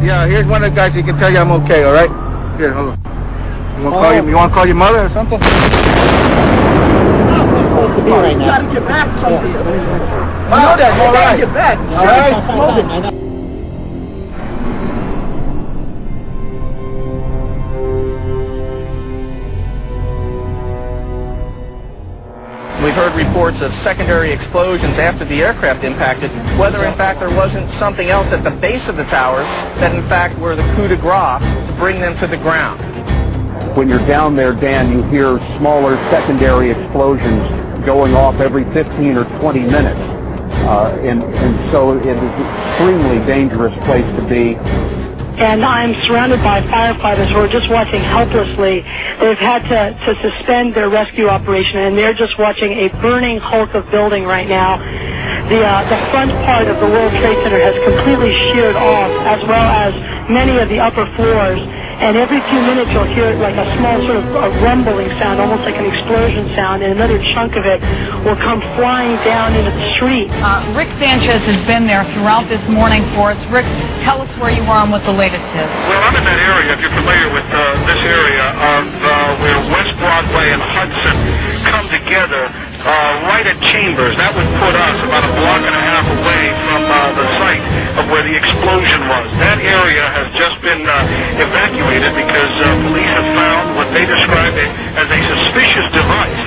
Yeah, here's one of the guys who can tell you I'm okay, all right? Here, hold on. You want to call your mother or something? You gotta get back from here. I know that, all right. Get back. All right. We've heard reports of secondary explosions after the aircraft impacted, whether in fact there wasn't something else at the base of the towers that in fact were the coup de grace to bring them to the ground. When you're down there, Dan, you hear smaller secondary explosions going off every 15 or 20 minutes. And so it is an extremely dangerous place to be. And I'm surrounded by firefighters who are just watching helplessly. They've had to suspend their rescue operation, and they're just watching a burning hulk of building right now. The front part of the World Trade Center has completely sheared off, as well as many of the upper floors. And every few minutes you'll hear like a small sort of a rumbling sound, almost like an explosion sound, and another chunk of it will come flying down into the street. Rick Sanchez has been there throughout this morning for us. Rick, tell us where you are and what the latest is. Well, I'm in that area, if you're familiar with this area, of where West Broadway and Hudson come together right at Chambers. That would put us about a block and a half away from the site of where the explosion was. That area has just been evacuated because police have found what they describe as a suspicious device,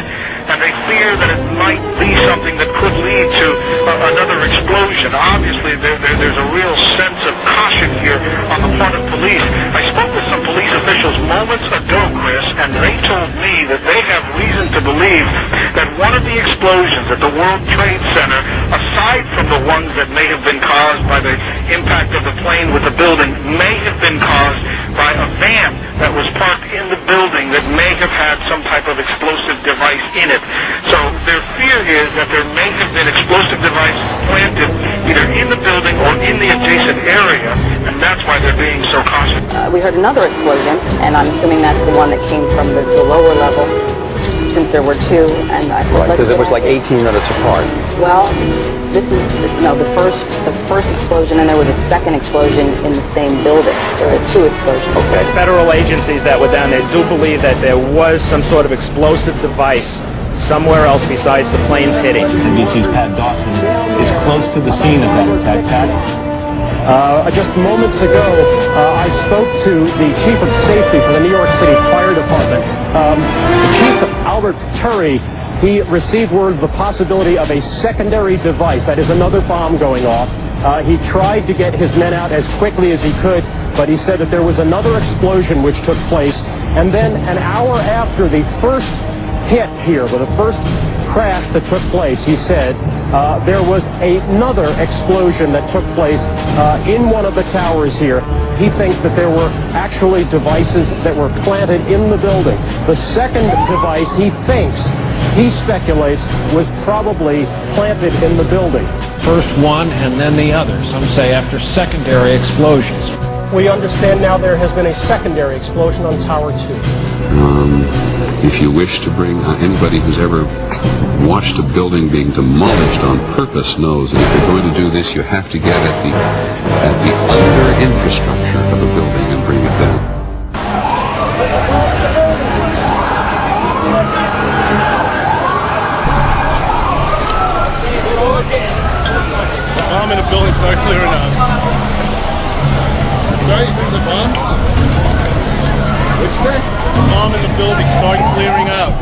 and they fear that it might be something that could lead to another explosion. Obviously, there's a real sense of caution here on the part of police. I spoke with some police officials moments ago, Chris, and they told me that they have reason to believe that one of the explosions at the World Trade Center, aside from the ones that may have been caused by the impact of the plane with the building, may have been caused by a van that was parked in the building that may have had some type of explosive device in it. So their fear is that there may have been explosive devices planted either in the building or in the adjacent area, and that's why they're being so cautious. We heard another explosion, and I'm assuming that's the one that came from the lower level, since there were two. And right, because it was like 18 minutes apart. Well, this is the first explosion, and there was a second explosion in the same building. There were two explosions. Okay. Federal agencies that were down there do believe that there was some sort of explosive device somewhere else besides the plane's hitting. NBC's Pat Dawson is close to the scene of that attack. Pat? Just moments ago, I spoke to the chief of safety for the New York City Fire Department. The chief, Albert Turry, he received word of the possibility of a secondary device, that is another bomb going off. He tried to get his men out as quickly as he could, but he said that there was another explosion which took place. And then an hour after the first hit here, with the first crash that took place, he said there was another explosion that took place in one of the towers here. He thinks that there were actually devices that were planted in the building. The second device, he speculates, was probably planted in the building. First one and then the other, some say after secondary explosions. We understand now there has been a secondary explosion on Tower 2. If you wish to bring anybody who's ever watched a building being demolished on purpose knows that if you're going to do this, you have to get at the under infrastructure of a building and bring it down. Bomb in a building, start clearing out. Sorry, you said the bomb? What'd you say? Bomb in the building, start clearing out.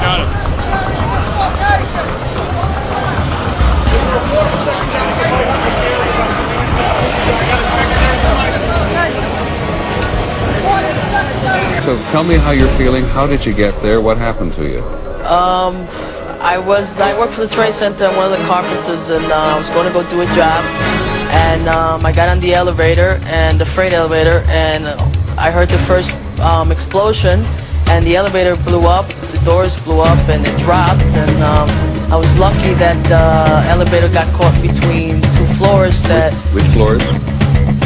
Got it. So tell me how you're feeling. How did you get there? What happened to you? I worked for the Trade Center. I'm one of the carpenters, and I was going to go do a job. And I got on the elevator, and the freight elevator, and I heard the first explosion, and the elevator blew up, the doors blew up, and it dropped. And I was lucky that the elevator got caught between two floors. Which floors?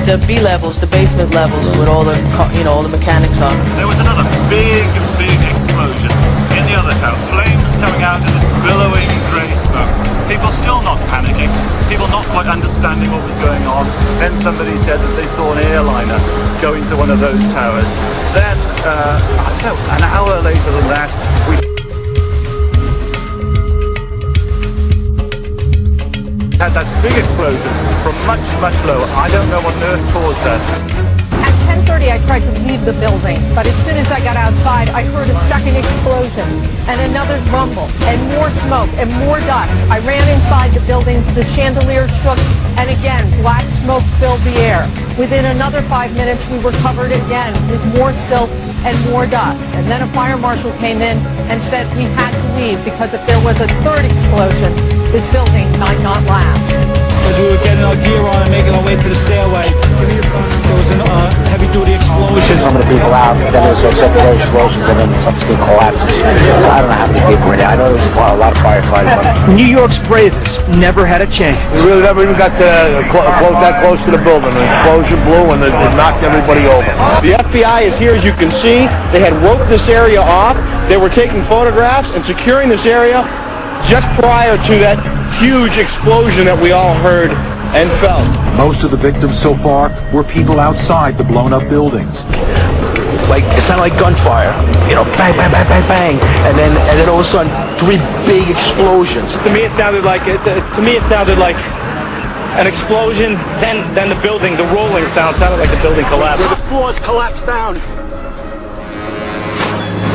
The B levels, the basement levels, with all the all the mechanics on. There was another big explosion in the other tower. Flames coming out in this billowing grey smoke. People still not panicking. People not quite understanding what was going on. Then somebody said that they saw an airliner go into one of those towers. Then, I don't know, an hour later than that, we had that big explosion from much, much lower. I don't know what on earth caused that. At 10:30, I tried to leave the building, but as soon as I got outside, I heard a second explosion and another rumble and more smoke and more dust. I ran inside the buildings, the chandelier shook, and again, black smoke filled the air. Within another 5 minutes, we were covered again with more silt and more dust. And then a fire marshal came in and said we had to leave because if there was a third explosion, this building might not last. As we were getting our gear on and making our way to the stairway, there was a heavy-duty explosion. Some of the people out, then there's those secondary explosions, and then subsequent collapses. I don't know how many people were there. I know there was a lot of firefighters. New York's bravest never had a chance. We really never even got that close to the building. An explosion blew and it knocked everybody over. The FBI is here, as you can see. They had roped this area off. They were taking photographs and securing this area just prior to that huge explosion that we all heard and felt. Most of the victims so far were people outside the blown-up buildings. Like, it sounded like gunfire, you know, bang, bang, bang, bang, bang, and then all of a sudden, 3 big explosions. To me, it sounded like an explosion. Then the building, the rolling sound sounded like the building collapsed. The floors collapsed down.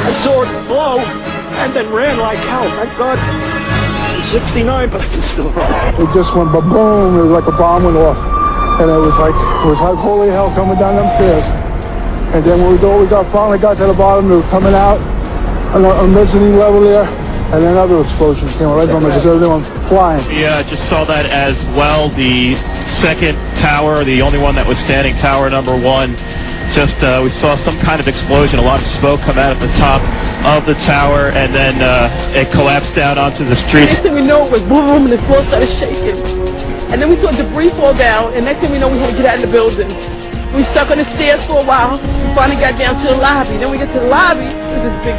I saw it blow and then ran like hell. Thank God. I'm 69, but I can still run. It just went ba-boom. It was like a bomb went off. And it was like holy hell coming down them stairs. And then when finally got to the bottom, we were coming out on a mezzanine level there. And then other explosions came right from it, because everyone was flying. Yeah, just saw that as well. The second tower, the only one that was standing, tower number 1, just we saw some kind of explosion, a lot of smoke come out at the top of the tower, and then it collapsed down onto the street. Next thing we know, it was boom, and the floor started shaking. And then we saw debris fall down, and next thing we know, we had to get out of the building. We stuck on the stairs for a while. We finally got down to the lobby. Then we get to the lobby, it was this big.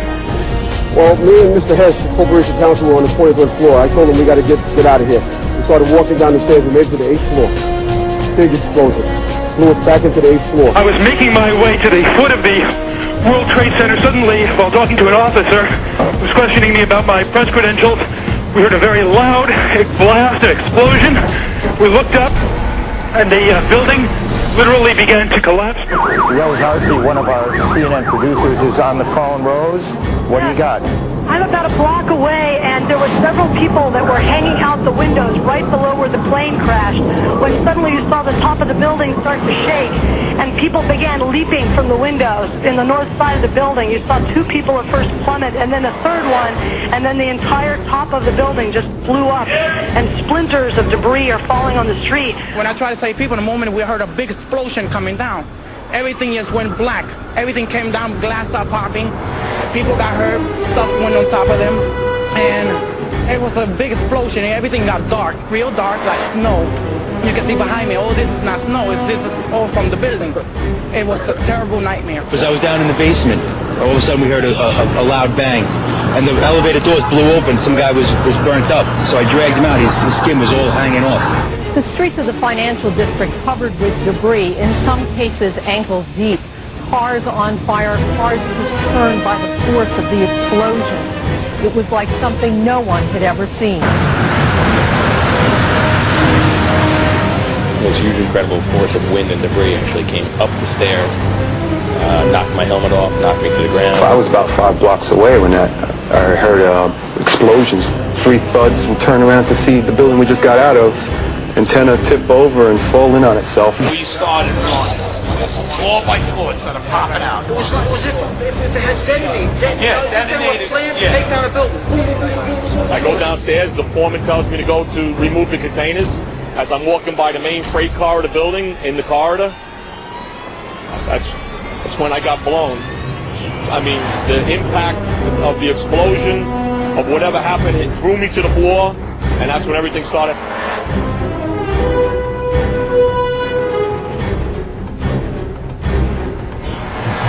Well, me and Mr. Hess, Corporation Counsel, were on the 23rd floor. I told him we got to get out of here. We started walking down the stairs. We made it to the 8th floor. Big explosion. Blew us back into the 8th floor. I was making my way to the foot of the World Trade Center. Suddenly, while talking to an officer who was questioning me about my press credentials, we heard a very loud blast, an explosion. We looked up, and the building literally began to collapse. Rose Arcee, one of our CNN producers, is on the phone. Rose, what do you got? I'm about a block away, and there were several people that were hanging out the windows right below where the plane crashed, when suddenly you saw the top of the building start to shake, and people began leaping from the windows in the north side of the building. You saw 2 people at first plummet, and then a third one, and then the entire top of the building just blew up, and splinters of debris are falling on the street. When I try to save people, in a moment we heard a big explosion coming down. Everything just went black. Everything came down, glass started popping. People got hurt, stuff went on top of them, and it was a big explosion. Everything got dark, real dark, like snow. You can see behind me, oh, this is not snow, this is all from the building. It was a terrible nightmare. Because I was down in the basement, all of a sudden we heard a loud bang, and the elevator doors blew open. Some guy was burnt up, so I dragged him out. His skin was all hanging off. The streets of the financial district covered with debris, in some cases ankle deep. Cars on fire, cars just turned by the force of the explosions. It was like something no one had ever seen. This huge, incredible force of wind and debris actually came up the stairs, knocked my helmet off, knocked me to the ground. I was about 5 blocks away when I heard explosions, 3 thuds, and turned around to see the building we just got out of. Antenna tip over and fall in on itself. We started floor by floor, it started popping out. It was like, if they had detonated. Yeah, detonated. Planned to take down a building. I go downstairs, the foreman tells me to go to remove the containers. As I'm walking by the main freight car of the building, in the corridor, that's when I got blown. I mean, the impact of the explosion, of whatever happened, it threw me to the floor, and that's when everything started.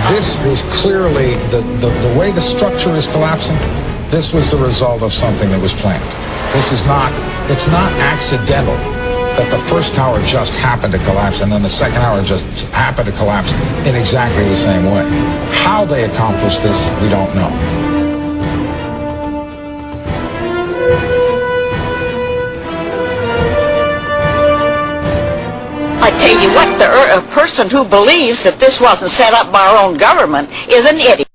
This was clearly, the way the structure is collapsing, this was the result of something that was planned. This is not, it's not accidental that the first tower just happened to collapse and then the second tower just happened to collapse in exactly the same way. How they accomplished this, we don't know. I tell you what, a person who believes that this wasn't set up by our own government is an idiot.